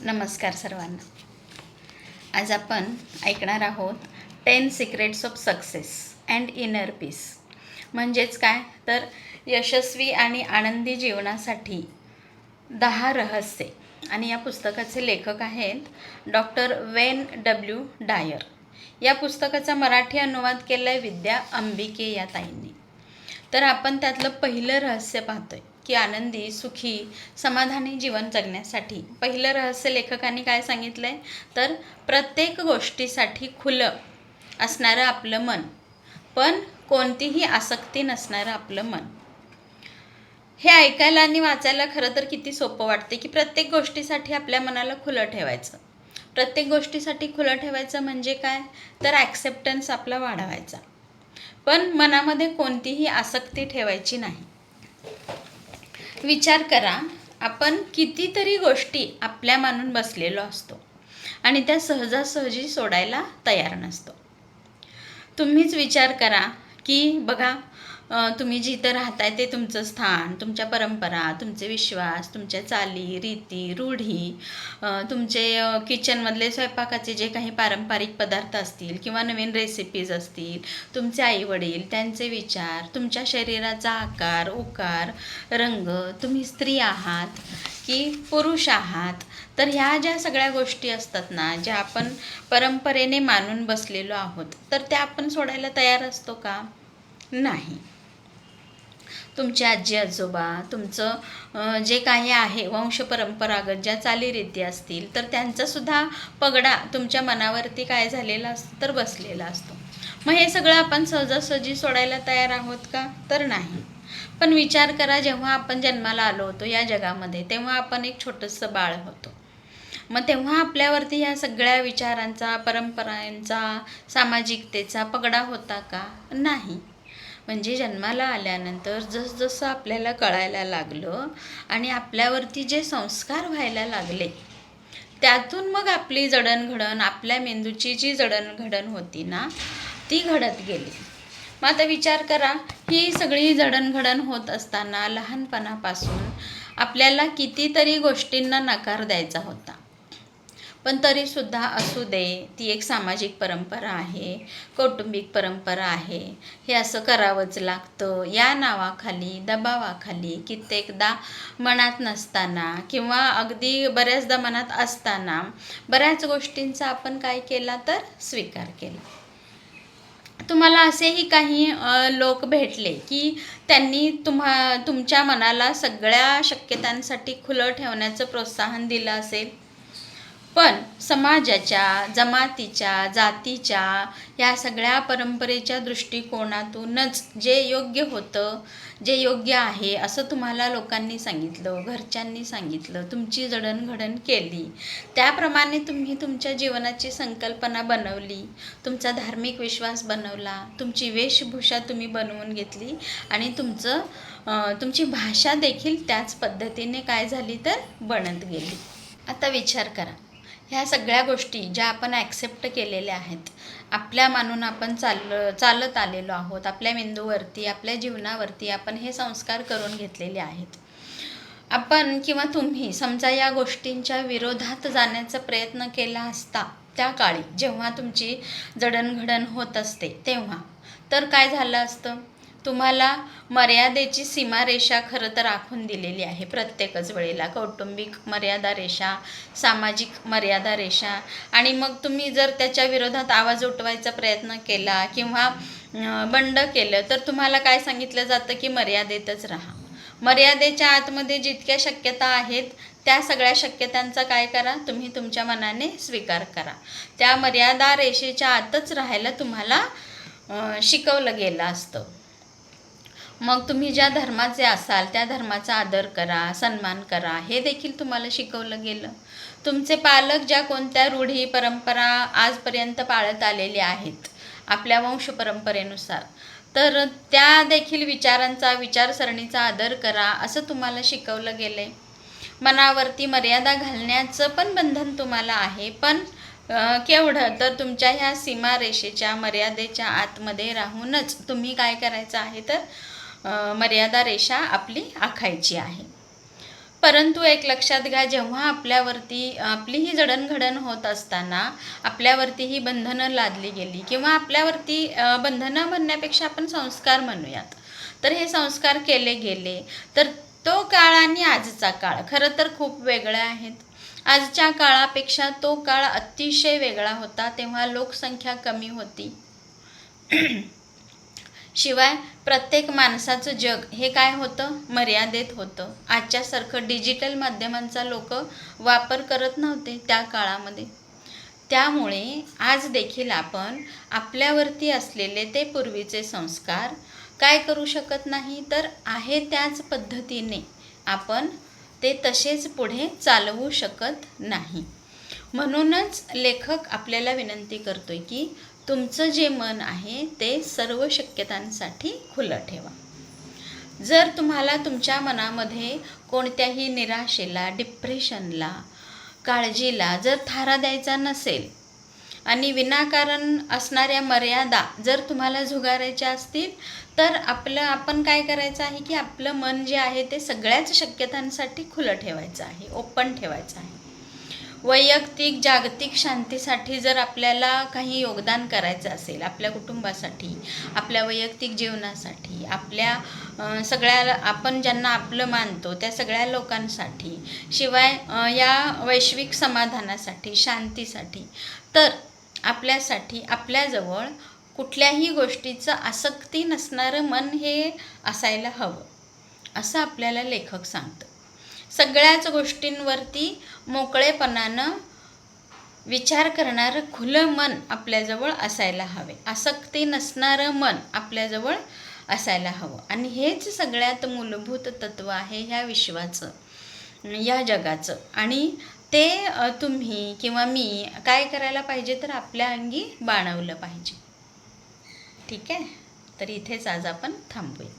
नमस्कार सर्वांना. आज आपण ऐकणार आहोत 10 secrets of success and inner peace. म्हणजेच काय तर यशस्वी आणि आनंदी जीवनासाठी 10 रहस्ये. आणि या पुस्तकाचे लेखक आहेत डॉक्टर वेन डब्ल्यू डायर. या पुस्तकाचा मराठी अनुवाद केला आहे विद्या अंबिके या ताईंनी. तर आपण त्यातलं पहिलं रहस्य पाहतोय की आनंदी, सुखी, समाधानी जीवन जगण्यासाठी पहिलं रहस्य लेखकांनी काय सांगितलं आहे तर प्रत्येक गोष्टीसाठी खुलं असणारं आपलं मन, पण कोणतीही आसक्ती नसणारं आपलं मन. हे ऐकायला आणि वाचायला खरं तर किती सोपं वाटते की प्रत्येक गोष्टीसाठी आपल्या मनाला खुलं ठेवायचं. प्रत्येक गोष्टीसाठी खुलं ठेवायचं म्हणजे काय तर ॲक्सेप्टन्स आपला वाढवायचा, पण मनामध्ये कोणतीही आसक्ती ठेवायची नाही. विचार करा, आपण कितीतरी गोष्टी आपल्या मानून बसलेलो असतो आणि त्या सहजासहजी सोडायला तयार नसतो. तुम्हीच विचार करा की बघा, तुम्ही जिथं राहताय ते तुमचं स्थान, तुमच्या परंपरा, तुमचे विश्वास, तुमच्या चाली, रीती, रूढी, तुमचे किचनमधले स्वयंपाकाचे जे काही पारंपरिक पदार्थ असतील किंवा नवीन रेसिपीज असतील, तुमचे आईवडील, त्यांचे विचार, तुमच्या शरीराचा आकार, उकार, रंग, तुम्ही स्त्री आहात की पुरुष आहात. तर ह्या ज्या सगळ्या गोष्टी असतात ना, ज्या आपण परंपरेने मानून बसलेलो आहोत, तर त्या आपण सोडायला तयार असतो का? नाही. तुमचे आजी आजोबा, तुमचं जे काही आहे वंशपरंपरागत ज्या चालीरीती असतील, तर त्यांचासुद्धा पगडा तुमच्या मनावरती काय झालेला असतो तर बसलेला असतो. मग हे सगळं आपण सहजासहजी सोडायला तयार आहोत का? तर नाही. पण विचार करा, जेव्हा आपण जन्माला आलो होतो या जगामध्ये, तेव्हा आपण एक छोटंसं बाळ होतो. मग तेव्हा आपल्यावरती या सगळ्या विचारांचा, परंपरांचा, सामाजिकतेचा पगडा होता का? नाही. म्हणजे जन्माला आल्यानंतर जसजसं आपल्याला कळायला लागलं आणि आपल्यावरती जे संस्कार व्हायला लागले, त्यातून मग आपली जडणघडण, आपल्या मेंदूची जी जडणघडण होती ना, ती घडत गेली. मग आता विचार करा, ही सगळी जडणघडण होत असताना लहानपणापासून आपल्याला कितीतरी गोष्टींना नकार द्यायचा होता. पण तरीसुद्धा असू दे, ती एक सामाजिक परंपरा आहे, कौटुंबिक परंपरा आहे, हे असं करावंच लागतं या नावाखाली, दबावाखाली कित्येकदा मनात नसताना किंवा अगदी बऱ्याचदा मनात असताना बऱ्याच गोष्टींचा आपण काय केला तर स्वीकार केला. तुम्हाला असेही काही लोक भेटले की त्यांनी तुमच्या मनाला सगळ्या शक्यतांसाठी खुलं ठेवण्याचं प्रोत्साहन दिलं असेल, पण समाजाच्या, जमातीच्या, जातीच्या या सगळ्या परंपरेच्या दृष्टिकोनातूनच जे योग्य होतं, जे योग्य आहे असं तुम्हाला लोकांनी सांगितलं, घरच्यांनी सांगितलं, तुमची जडणघडण केली, त्याप्रमाणे तुम्ही तुमच्या जीवनाची संकल्पना बनवली, तुमचा धार्मिक विश्वास बनवला, तुमची वेशभूषा तुम्ही बनवून घेतली आणि तुमची भाषा देखील त्याच पद्धतीने काय झाली तर बनत गेली. आता विचार करा, ह्या सगळ्या गोष्टी ज्या आपण ॲक्सेप्ट केलेल्या आहेत, आपल्या मानून आपण चालत आलेलो आहोत, आपल्या मेंदूवरती, आपल्या जीवनावरती आपण हे संस्कार करून घेतलेले आहेत. आपण किंवा तुम्ही समजा या गोष्टींच्या विरोधात जाण्याचा प्रयत्न केला असता त्या काळी, जेव्हा तुमची जडणघडण होत असते तेव्हा, तर काय झालं असतं? तुम्हाला मर्यादेची सीमारेषा खरं तर आखून दिलेली आहे प्रत्येकच वेळेला. कौटुंबिक मर्यादा रेषा, सामाजिक मर्यादा रेषा. आणि मग तुम्ही जर त्याच्या विरोधात आवाज उठवायचा प्रयत्न केला किंवा बंड केलं, तर तुम्हाला काय सांगितलं जातं की मर्यादेतच राहा. मर्यादेच्या आतमध्ये जितक्या शक्यता आहेत त्या सगळ्या शक्यतांचा काय करा, तुम्ही तुमच्या मनाने स्वीकार करा. त्या मर्यादा रेषेच्या आतच राहायला तुम्हाला शिकवलं गेलं असतं. मग तुम्ही ज्या धर्माचे असाल त्या धर्माचा आदर करा, सन्मान करा, हे देखील तुम्हाला शिकवलं गेलं. तुमचे पालक ज्या कोणत्या रूढी, परंपरा आजपर्यंत पाळत आलेले आहेत आपल्या वंशपरंपरेनुसार, तर त्या देखील विचारांचा, विचारसरणीचा आदर करा असं तुम्हाला शिकवलं गेलं आहे. मनावरती मर्यादा घालण्याचं पण बंधन तुम्हाला आहे, पण केवढं तर तुमच्या ह्या सीमारेषेच्या, मर्यादेच्या आतमध्ये राहूनच तुम्ही काय करायचं आहे तर मर्यादा रेषा आपली आखायची आहे. परंतु एक लक्षात घ्या, जेव्हा आपल्यावरती आपली ही जडणघडण होत असताना आपल्यावरती ही बंधनं लादली गेली किंवा आपल्यावरती बंधनं म्हणण्यापेक्षा आपण संस्कार म्हणूयात, तर हे संस्कार केले गेले, तर तो काळ आणि आजचा काळ खरं तर खूप वेगळे आहेत. आजच्या काळापेक्षा तो काळ अतिशय वेगळा होता. तेव्हा लोकसंख्या कमी होती. शिवाय प्रत्येक माणसाचं जग हे काय होतं, मर्यादित होतं. आजच्यासारखं डिजिटल माध्यमांचा लोक वापर करत नव्हते त्या काळामध्ये. त्यामुळे आज देखील आपण आपल्यावरती असलेले ते पूर्वीचे संस्कार काय करू शकत नाही, तर आहे त्याच पद्धतीने आपण ते तसेच पुढे चालवू शकत नाही. म्हणूनच लेखक आपल्याला विनंती करतोय की तुमचं जे मन आहे ते सर्व शक्यतांसाठी खुलं ठेवा. जर तुम्हाला तुमच्या मनामध्ये कोणत्याही निराशेला, डिप्रेशनला, काळजीला जर थारा द्यायचा नसेल आणि विनाकारण असणाऱ्या मर्यादा जर तुम्हाला झुगारायच्या असतील, तर आपण काय करायचं आहे की आपलं मन जे आहे ते सगळ्याच शक्यतांसाठी खुलं ठेवायचं आहे, ओपन ठेवायचं आहे. वैयक्तिक जागतिक शांतीसाठी जर आपल्याला काही योगदान करायचं असेल, आपल्या कुटुंबासाठी, आपल्या वैयक्तिक जीवनासाठी, आपल्या सगळ्या आपण ज्यांना आपलं मानतो त्या सगळ्या लोकांसाठी, शिवाय या वैश्विक समाधानासाठी, शांतीसाठी, तर आपल्यासाठी आपल्याजवळ कुठल्याही गोष्टीचं आसक्ती नसणारं मन हे असायला हवं, असं आपल्याला लेखक सांगतं. सगळ्याच गोष्टींवरती मोकळेपणानं विचार करणारं खुलं मन आपल्याजवळ असायला हवे. आसक्ती नसणारं मन आपल्याजवळ असायला हवं. आणि हेच सगळ्यात मूलभूत तत्त्व आहे ह्या विश्वाचं, या जगाचं. आणि ते तुम्ही किंवा मी काय करायला पाहिजे, तर आपल्या अंगी बाणवलं पाहिजे. ठीक आहे, तर इथेच आज आपण थांबूया.